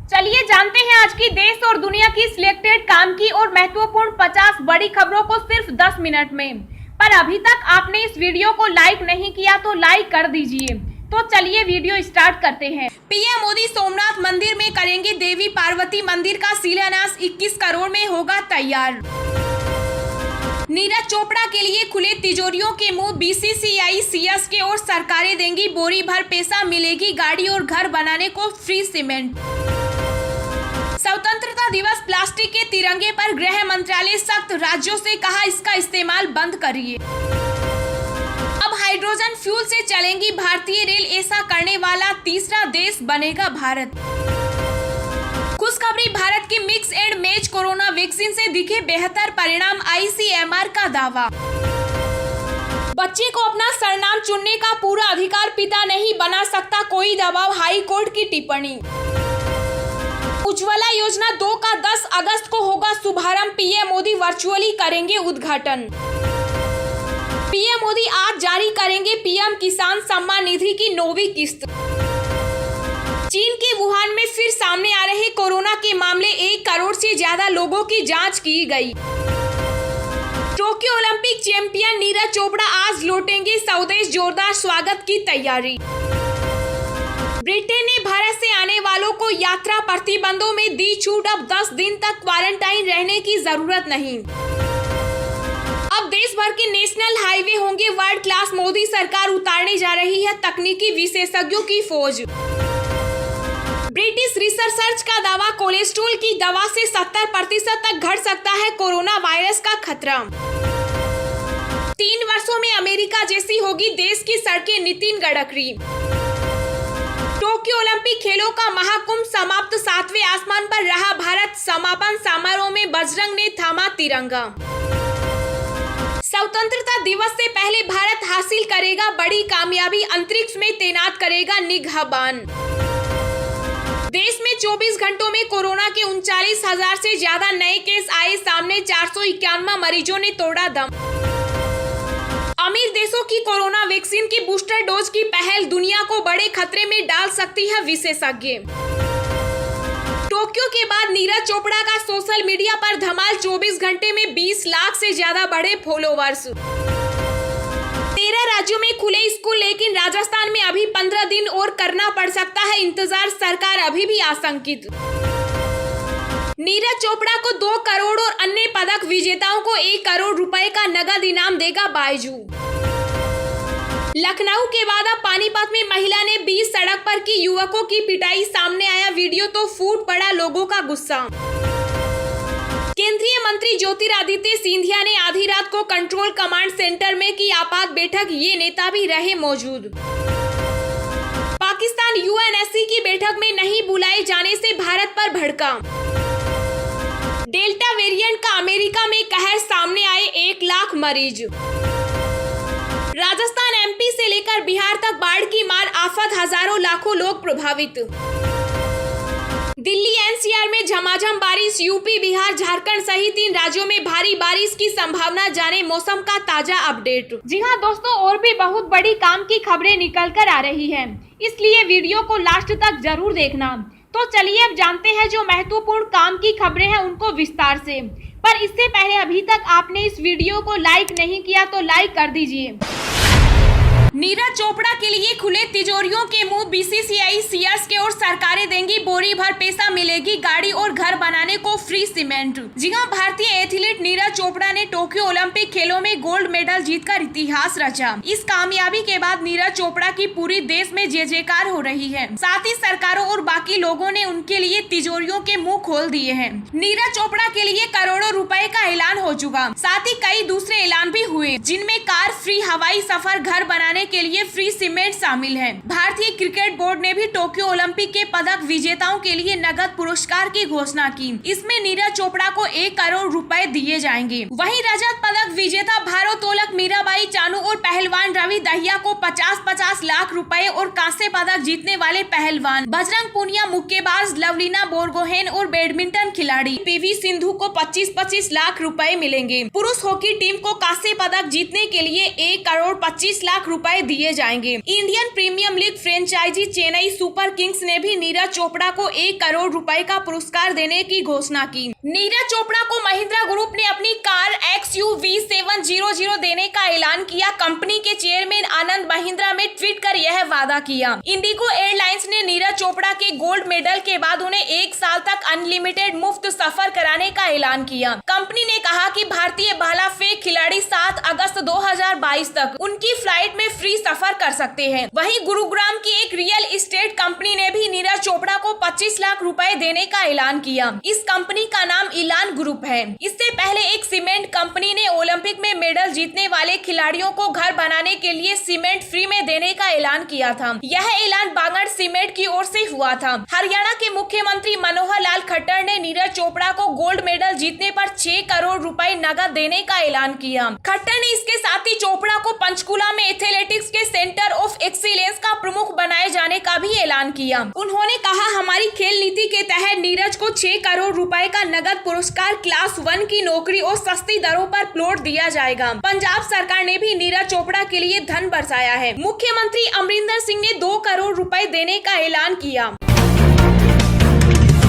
चलिए जानते हैं आज की देश और दुनिया की सिलेक्टेड काम की और महत्वपूर्ण 50 बड़ी खबरों को सिर्फ 10 मिनट में। पर अभी तक आपने इस वीडियो को लाइक नहीं किया तो लाइक कर दीजिए। तो चलिए वीडियो स्टार्ट करते हैं। पीएम मोदी सोमनाथ मंदिर में करेंगे देवी पार्वती मंदिर का शिलान्यास, 21 करोड़ में होगा तैयार। नीरज चोपड़ा के लिए खुले तिजोरियों के मुंह, बीसीसीआई सीएसके और सरकारें देंगी बोरी भर पैसा, मिलेगी गाड़ी और घर बनाने को फ्री सीमेंट। स्वतंत्रता दिवस प्लास्टिक के तिरंगे पर गृह मंत्रालय सख्त, राज्यों से कहा इसका इस्तेमाल बंद करिए। अब हाइड्रोजन फ्यूल से चलेंगी भारतीय रेल, ऐसा करने वाला तीसरा देश बनेगा भारत। खुशखबरी, भारत की mix and match corona vaccine से दिखे बेहतर परिणाम, आईसीएमआर का दावा। बच्चे को अपना सरनाम चुनने का पूरा अधिकार, पिता नहीं बना सकता कोई दबाव, हाई कोर्ट की टिप्पणी। उज्ज्वला योजना 2 का 10 अगस्त को होगा शुभारंभ, पीएम मोदी वर्चुअली करेंगे उद्घाटन। पीएम मोदी आज जारी करेंगे पीएम किसान सम्मान निधि की 9वीं किस्त। चीन के वुहान में फिर सामने आ रहे कोरोना के मामले, 1 करोड़ से ज्यादा लोगों की जांच की गई। Tokyo Olympic champion Neeraj Chopra आज लौटेंगे स्वदेश, जोरदार स्वागत की तैयारी। ब्रिटेन ने भारत से आने वालों को यात्रा प्रतिबंधों में दी छूट, अब 10 दिन तक क्वारंटाइन रहने की जरूरत नहीं। अब देश भर के नेशनल हाईवे होंगे वर्ल्ड क्लास, मोदी सरकार उतारने जा रही है तकनीकी विशेषज्ञों की फौज। ब्रिटिश रिसर्चर्स का दावा, कोलेस्ट्रॉल की दवा से 70% तक घट सकता है कोरोना वायरस का खतरा। 3 वर्षों में अमेरिका जैसी होगी देश की सड़कें, नितिन गडकरी। टोक्यो ओलंपिक खेलों का महाकुंभ समाप्त, 7वें आसमान पर रहा भारत, समापन समारोह में बजरंग ने थामा तिरंगा। स्वतंत्रता दिवस से पहले भारत हासिल करेगा बड़ी कामयाबी, अंतरिक्ष में तैनात करेगा निगहबान। देश में 24 घंटों में कोरोना के 39,000 से ज्यादा नए केस आए सामने, 491 मरीजों ने तोड़ा दम। अमीर देशों की कोरोना वैक्सीन की बूस्टर डोज की पहल दुनिया को बड़े खतरे में डाल सकती है विशेषज्ञ। टोक्यो के बाद नीरज चोपड़ा का सोशल मीडिया पर धमाल, 24 घंटे में 20 लाख से ज्यादा बढ़े फॉलोवर्स। 13 राज्यों में खुले स्कूल, लेकिन राजस्थान में अभी 15 दिन और करना पड़ सकता है इंतजार, सरकार अभी भी आशंकित। नीरज चोपड़ा को 2 करोड़ और अन्य पदक विजेताओं को 1 करोड़ रुपए का नगद इनाम देगा बायजू। लखनऊ के बाद अब पानीपत में महिला ने बीच सड़क पर की युवकों की पिटाई, सामने आया वीडियो तो फूट पड़ा लोगों का गुस्सा। केंद्रीय मंत्री ज्योतिरादित्य सिंधिया ने आधी रात को कंट्रोल कमांड सेंटर में की आपात बैठक, ये नेता भी रहे मौजूद। पाकिस्तान यूएनएससी की बैठक में नहीं बुलाए जाने से भारत पर भड़का। डेल्टा वेरिएंट का अमेरिका में कहर, सामने आए 1 लाख मरीज। राजस्थान एमपी से लेकर बिहार तक बाढ़ की मार, आफत, हजारों लाखों लोग प्रभावित। दिल्ली एनसीआर में झमाझम बारिश, यूपी बिहार झारखंड सहित 3 राज्यों में भारी बारिश की संभावना, जाने मौसम का ताजा अपडेट। जी हां दोस्तों, और भी बहुत बड़ी काम की खबरें निकल कर आ रही हैं, इसलिए वीडियो को लास्ट तक जरूर देखना। तो चलिए अब जानते हैं जो महत्वपूर्ण काम की खबरें हैं उनको विस्तार से। पर इससे पहले अभी तक आपने इस वीडियो को लाइक नहीं किया तो लाइक कर दीजिए। नीरज चोपड़ा के लिए खुले तिजोरियों के मुंह, बीसीसीआई सीएसके और सरकारें देंगी बोरी भर पैसा, मिलेगी गाड़ी और घर बनाने को फ्री सीमेंट। जी हां, भारतीय एथलीट नीरज चोपड़ा ने टोक्यो ओलंपिक खेलों में गोल्ड मेडल जीतकर इतिहास रचा। इस कामयाबी के बाद नीरज चोपड़ा की पूरी देश में जय जयकार हो रही है, साथ ही सरकारों और बाकी लोगों ने उनके लिए तिजोरियों के मुँह खोल दिए हैं। नीरज चोपड़ा के लिए करोड़ों रुपए का ऐलान हो चुका, साथ ही कई दूसरे ऐलान भी हुए, जिनमें कार फ्री, हवाई सफर, घर बनाने के लिए फ्री सीमेंट शामिल है। भारतीय क्रिकेट बोर्ड ने भी टोक्यो ओलंपिक के पदक विजेताओं के लिए नगद पुरस्कार की घोषणा की। इसमें नीरज चोपड़ा को 1 करोड़ रुपए दिए जाएंगे। वहीं रजत पदक विजेता भारोत्तोलक मीराबाई चानू और पहलवान रवि दहिया को 50-50 लाख रुपए और कांस्य पदक जीतने वाले पहलवान बजरंग पूनिया, मुक्केबाज लवलीना बोरगोहेन और बैडमिंटन खिलाड़ी पीवी सिंधु को 25-25 लाख रुपए मिलेंगे। पुरुष हॉकी टीम को कांस्य पदक जीतने के लिए 1 करोड़ 25 लाख रुपए रुपए दिए जाएंगे। Indian Premier League franchise Chennai Super Kings ने भी नीरज चोपड़ा को 1 करोड़ रुपए का पुरस्कार देने की घोषणा की। नीरज चोपड़ा को महिंद्रा ग्रुप ने अपनी कार XUV 700 देने का ऐलान किया। कंपनी के चेयरमैन आनंद महिंद्रा में ट्वीट कर यह वादा किया। इंडिगो एयरलाइंस ने नीरज चोपड़ा के गोल्ड मेडल के बाद उन्हें 1 साल तक अनलिमिटेड मुफ्त सफर कराने का ऐलान किया। कंपनी ने कहा कि भारतीय भाला फेंक खिलाड़ी 7 अगस्त 2022 तक उनकी फ्लाइट में फ्री सफर कर सकते हैं। वहीं गुरुग्राम की एक रियल एस्टेट कंपनी ने भी नीरज चोपड़ा को 25 लाख रुपए देने का ऐलान किया। इस कंपनी का नाम इलान ग्रुप है। इससे पहले एक सीमेंट कंपनी ने ओलंपिक में मेडल जीतने वाले खिलाड़ियों को घर बनाने के लिए सीमेंट फ्री में देने का ऐलान किया था। यह ऐलान बांगड़ सीमेंट की ओर से हुआ था। हरियाणा के मुख्यमंत्री मनोहर लाल खट्टर ने नीरज चोपड़ा को गोल्ड मेडल जीतने पर 6 करोड़ रुपए नगद देने का ऐलान किया। खट्टर ने इसके साथ ही चोपड़ा को पंचकुला में एथलेटिक्स के सेंटर ऑफ एक्सीलेंस का प्रमुख बनाए जाने का भी ऐलान किया। उन्होंने कहा, हमारी खेल नीति के तहत नीरज को 6 करोड़ रुपए का नगद पुरस्कार, क्लास 1 की नौकरी और सस्ती दरों पर प्लॉट दिया जाएगा। पंजाब सरकार ने भी नीरज चोपड़ा के लिए धन बरसाया है। मुख्यमंत्री अमरिंदर सिंह ने 2 करोड़ रुपए देने का ऐलान किया।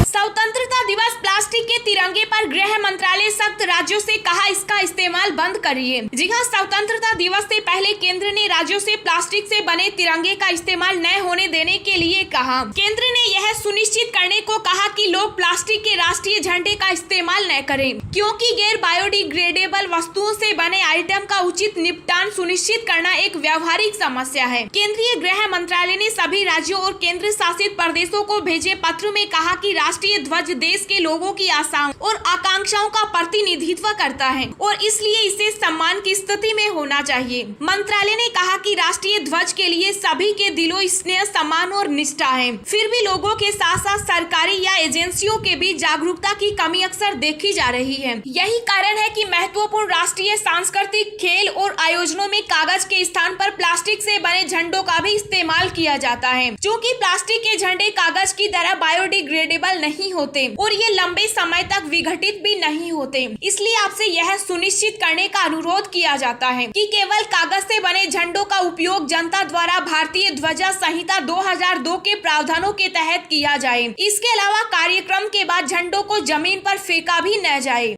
स्वतंत्रता दिवस प्लास्टिक के तिरंगे पर गृह मंत्रालय सख्त राज्यों से कहा, इसका इस्तेमाल बंद करिए। जी हां, स्वतंत्रता दिवस से पहले केंद्र ने राज्यों से प्लास्टिक से बने तिरंगे का इस्तेमाल न होने देने के लिए कहा। केंद्र ने यह सुनिश्चित करने को कहा कि लोग प्लास्टिक के राष्ट्रीय झंडे का इस्तेमाल न करें, क्योंकि गैर बायोडिग्रेडेबल वस्तुओं से बने आइटम का उचित निपटान सुनिश्चित करना एक व्यावहारिक समस्या है। केंद्रीय गृह मंत्रालय ने सभी राज्यों और केंद्र शासित प्रदेशों को भेजे पत्र में कहा कि राष्ट्रीय ध्वज देश के लोगों की आशाओं और आकांक्षाओं का प्रतिनिधित्व करता है और इसलिए इसे सम्मान की स्थिति में होना चाहिए। मंत्रालय ने कहा कि राष्ट्रीय ध्वज के लिए सभी के दिलों स्नेह, सम्मान और निष्ठा है। फिर भी लोगों के साथ साथ सरकारी या एजेंसियों के बीच जागरूकता की कमी अक्सर देखी जा रही है। यही कारण है कि महत्वपूर्ण राष्ट्रीय सांस्कृतिक, खेल और आयोजनों में कागज के स्थान पर प्लास्टिक से बने झंडों का भी इस्तेमाल किया जाता है। क्योंकि प्लास्टिक के झंडे कागज की तरह बायोडिग्रेडेबल नहीं होते और ये लंबे समय तक विघटित भी नहीं होते। इसलिए आपसे यह सुनिश्चित करने का अनुरोध किया जाता है कि केवल कागज से बने झंडों का उपयोग जनता द्वारा भारतीय ध्वजा संहिता 2002 के प्रावधानों के तहत किया जाए। इसके अलावा कार्यक्रम के बाद झंडों को जमीन पर फेंका भी न जाए।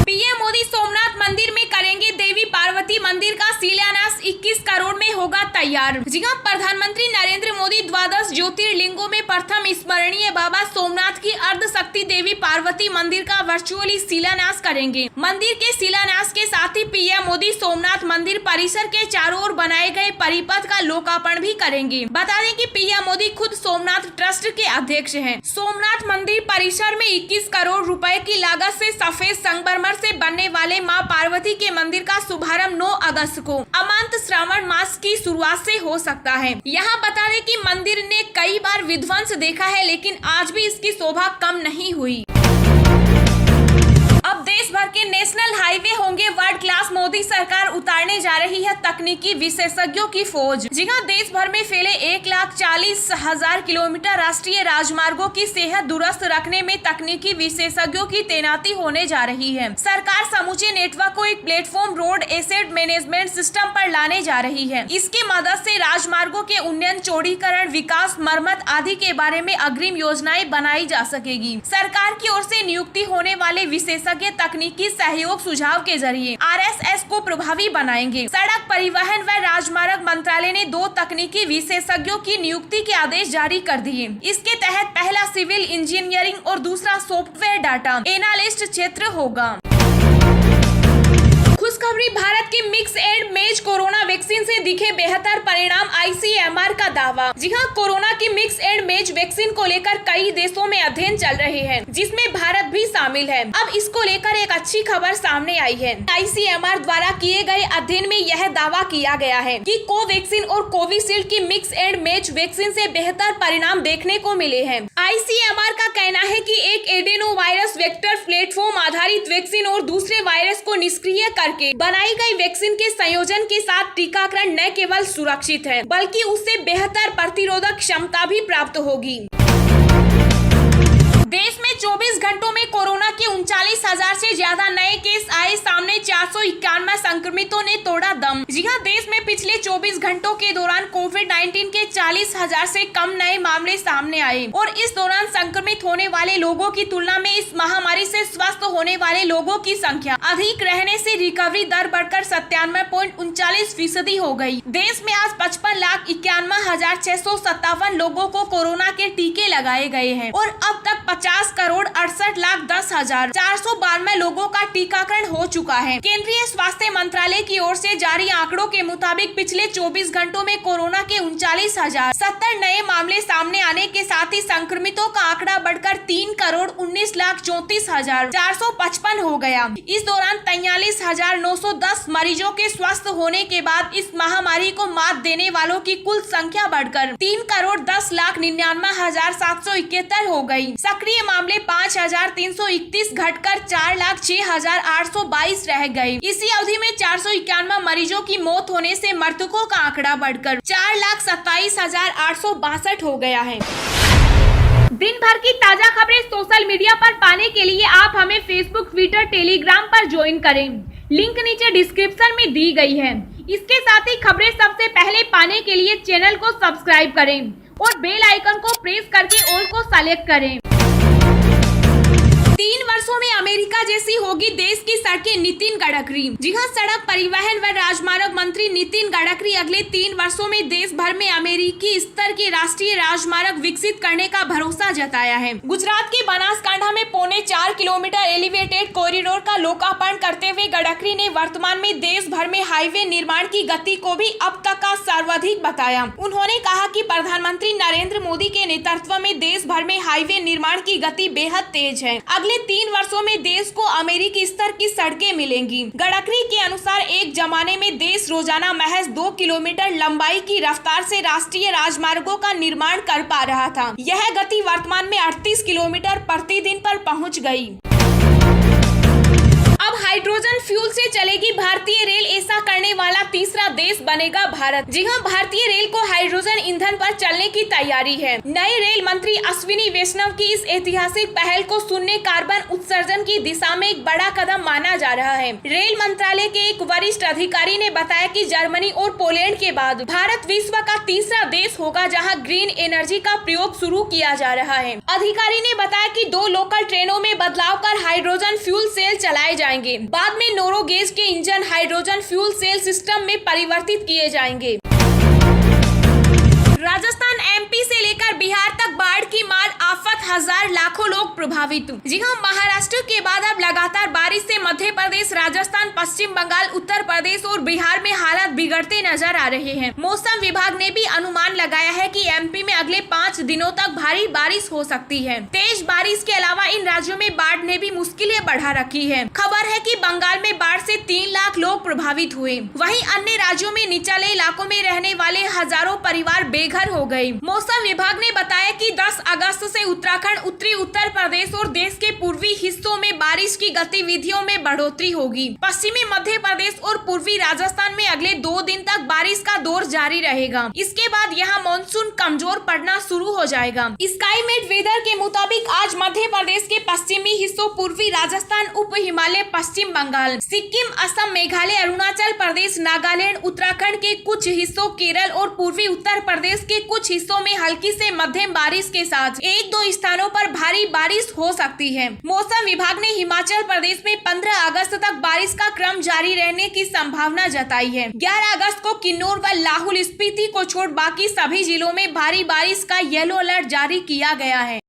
पीएम मोदी सोमनाथ मंदिर में करेंगे देवी पार्वती मंदिर का शिलान्यास, 21 करोड़ में होगा तैयार। जी हां, प्रधानमंत्री नरेंद्र मोदी द्वादश ज्योतिर्लिंगों में प्रथम स्मरणीय बाबा सोमनाथ की अर्ध शक्ति देवी पार्वती मंदिर का वर्चुअली शिलान्यास करेंगे। मंदिर के शिलान्यास के साथ ही पीएम मोदी सोमनाथ मंदिर परिसर के चारों ओर बनाए गए परिपथ का लोकार्पण भी करेंगे। बता दें कि पीएम मोदी खुद सोमनाथ ट्रस्ट के अध्यक्ष हैं। सोमनाथ मंदिर परिसर में 21 करोड़ रुपए की लागत से सफेद संगमरमर से बनने वाले मां पार्वती के मंदिर का शुभारंभ 9 अगस्त को अमांत श्रावण मास की शुरुआत से हो सकता है। यहाँ बता दें कि मंदिर ने कई बार विध्वंस देखा है, लेकिन आज भी इसकी शोभा कम नहीं हुई। अब देश भर के नेशनल हाईवे होंगे वर्ल्ड क्लास। मोदी सरकार उतारने जा रही है तकनीकी विशेषज्ञों की फौज। जी हां, देश भर में फैले 1,40,000 किलोमीटर राष्ट्रीय राजमार्गों की सेहत दुरुस्त रखने में तकनीकी विशेषज्ञों की तैनाती होने जा रही है। सरकार समूचे नेटवर्क को एक platform road asset management system पर लाने जा रही है। इसकी मदद से राजमार्गों के उन्नयन, चौड़ीकरण, विकास, मरम्मत आदि के बारे में अग्रिम योजनाएं बनाई जा सकेगी। सरकार की ओर से नियुक्ति होने वाले विशेषज्ञ तकनीकी सहयोग सुझाव के जरिए RSS को प्रभावी बनाएंगे। सड़क परिवहन व राजमार्ग मंत्रालय ने 2 तकनीकी विशेषज्ञों की नियुक्ति के आदेश जारी कर दिए। इसके तहत पहला सिविल इंजीनियरिंग और दूसरा सॉफ्टवेयर डाटा एनालिस्ट क्षेत्र होगा। खुशखबरी, भारत के mix and match corona vaccine से दिखे बेहतर परिणाम, ICMR का दावा। जी हां, कोरोना की मिक्स एंड मैच वैक्सीन को लेकर कई देशों में अध्ययन चल रहे हैं, जिसमें भारत भी शामिल है। अब इसको लेकर एक अच्छी खबर सामने आई है। ICMR द्वारा किए गए अध्ययन में यह दावा किया गया है कि कोवैक्सीन और कोविशील्ड की मिक्स एंड मैच वैक्सीन से बेहतर परिणाम देखने को मिले हैं। ICMR का कहना है कि एक एडेनो वायरस वेक्टर प्लेटफॉर्म आधारित वैक्सीन और दूसरे वायरस को निष्क्रिय करके बनाई गई वैक्सीन के संयोजन के साथ टीकाकरण न केवल सुरक्षित है, बल्कि उससे बेहतर प्रतिरोधक क्षमता भी प्राप्त होगी। देश में 24 घंटों में कोरोना के 39,000 से ज्यादा नए केस आए सामने। 491 संक्रमितों ने तोड़ा दम। जी हां, देश में पिछले 24 घंटों के दौरान कोविड-19 के 40,000 से कम नए मामले सामने आए और इस दौरान संक्रमित होने वाले लोगों की तुलना में इस महामारी से स्वस्थ होने वाले लोगों की संख्या अधिक रहने से रिकवरी दर बढ़कर 97.39% हो गई। देश में आज 55,91,657 लोगों को कोरोना के टीके लगाए गए हैं और अब तक 50,68,10,492 लोगों का टीकाकरण हो चुका है। केंद्रीय स्वास्थ्य मंत्रालय की ओर से जारी आंकड़ों के मुताबिक पिछले 24 घंटों में कोरोना के 39,070 नए मामले सामने आने के साथ ही संक्रमितों का आंकड़ा बढ़कर 3,19,34,455 हो गया। इस दौरान 43,910 मरीजों के स्वस्थ होने के बाद इस महामारी को मात देने वालों की कुल संख्या बढ़कर 3,10,99,771 हो गई। सक्रिय मामले 5,331 घटकर 4,06,822 रह गए। इसी अवधि में 491 मरीजों की मौत होने से मृतकों का आंकड़ा बढ़कर 4,27,862 हो गया है। दिन भर की ताजा खबरें सोशल मीडिया पर पाने के लिए आप हमें फेसबुक, ट्विटर, टेलीग्राम पर ज्वाइन करें। लिंक नीचे डिस्क्रिप्शन में दी गई है। इसके साथ ही खबरें सबसे पहले पाने के लिए चैनल को सब्सक्राइब करें और बेल आइकन को प्रेस करके ऑल को सेलेक्ट करें। 3 वर्षों में अमेरिका जैसी होगी देश की सड़कें, नितिन गडकरी। जी हां, सड़क परिवहन व राजमार्ग मंत्री नितिन गडकरी अगले 3 वर्षों में देश भर में अमेरिकी स्तर के राष्ट्रीय राजमार्ग विकसित करने का भरोसा जताया है। गुजरात के बनासकांठा में 4.25 किलोमीटर एलिवेटेड कॉरिडोर का लोकार्पण करते हुए गडकरी ने वर्तमान में देश भर में हाईवे निर्माण की गति को भी अब तक का सर्वाधिक बताया। उन्होंने कहा कि प्रधानमंत्री नरेंद्र मोदी के नेतृत्व में देश भर में हाईवे निर्माण की गति बेहद तेज है। अगले 3 वर्षों में देश को अमेरिकी स्तर की सड़कें मिलेंगी। गडकरी के अनुसार एक जमाने में देश रोजाना महज 2 किलोमीटर लंबाई की रफ्तार से राष्ट्रीय राजमार्गों का निर्माण कर पा रहा था। यह गति वर्तमान में 38 किलोमीटर प्रतिदिन पर पहुंच गई। अब हाइड्रोजन फ्यूल से चलेगी भारतीय रेल। ऐसा करने वाला तीसरा देश बनेगा भारत। जी हां, भारतीय रेल को हाइड्रोजन ईंधन पर चलने की तैयारी है। नए रेल मंत्री अश्विनी वैष्णव की इस ऐतिहासिक पहल को शून्य कार्बन उत्सर्जन की दिशा में एक बड़ा कदम माना जा रहा है। रेल मंत्रालय के एक वरिष्ठ अधिकारी ने बताया कि जर्मनी और पोलैंड के बाद भारत विश्व का तीसरा देश होगा जहां ग्रीन एनर्जी का प्रयोग शुरू किया जा रहा है। अधिकारी ने बताया कि 2 लोकल ट्रेनों में बदलाव कर हाइड्रोजन फ्यूल सेल चलाए जाएंगे। बाद में नोरो गैस के engine hydrogen fuel cell system में परिवर्तित किए जाएंगे। राजस्थान, एमपी से लेकर बिहार तक बाढ़ की मार, आफत, हजार लाखों लोग प्रभावित। जी हां, महाराष्ट्र के बाद अब लगातार बारिश से मध्य प्रदेश, राजस्थान, पश्चिम बंगाल, उत्तर प्रदेश और बिहार में हालात बिगड़ते नजर आ रहे हैं। मौसम विभाग ने भी अनुमान लगाया है कि एमपी में अगले 5 दिनों तक भारी बारिश हो सकती है। तेज बारिश के अलावा इन राज्यों में बाढ़ ने भी मुश्किलें बढ़ा रखी है। खबर है कि बंगाल में बाढ़ से 3 लाख लोग प्रभावित हुए। वहीं अन्य राज्यों में निचले इलाकों में रहने वाले हजारों परिवार बेघर हो गए। मौसम विभाग ने बताया कि 10 अगस्त से उत्तराखंड, उत्तरी उत्तर प्रदेश और देश के पूर्वी हिस्सों में बारिश की गतिविधियों में बढ़ोतरी होगी। पश्चिमी मध्य प्रदेश और पूर्वी राजस्थान में अगले 2 दिन तक बारिश का दौर जारी रहेगा। इसके बाद यहाँ मानसून कमजोर पड़ना शुरू हो जाएगा। स्काईमेट वेदर के मुताबिक आज मध्य प्रदेश के पश्चिमी हिस्सों, पूर्वी राजस्थान, उप हिमालय, पश्चिम बंगाल, सिक्किम, असम, मेघालय, अरुणाचल प्रदेश, नागालैंड, उत्तराखंड के कुछ हिस्सों, केरल और पूर्वी उत्तर प्रदेश के कुछ हिस्सों में हल्की से मध्यम बारिश के साथ 1-2 स्थानों पर भारी बारिश हो सकती है। मौसम विभाग ने हिमाचल प्रदेश में 15 अगस्त तक बारिश का क्रम जारी रहने की संभावना जताई है। 11 अगस्त को किन्नौर व लाहौल स्पीति को छोड़ बाकी सभी जिलों में भारी बारिश का येलो अलर्ट जारी किया गया है।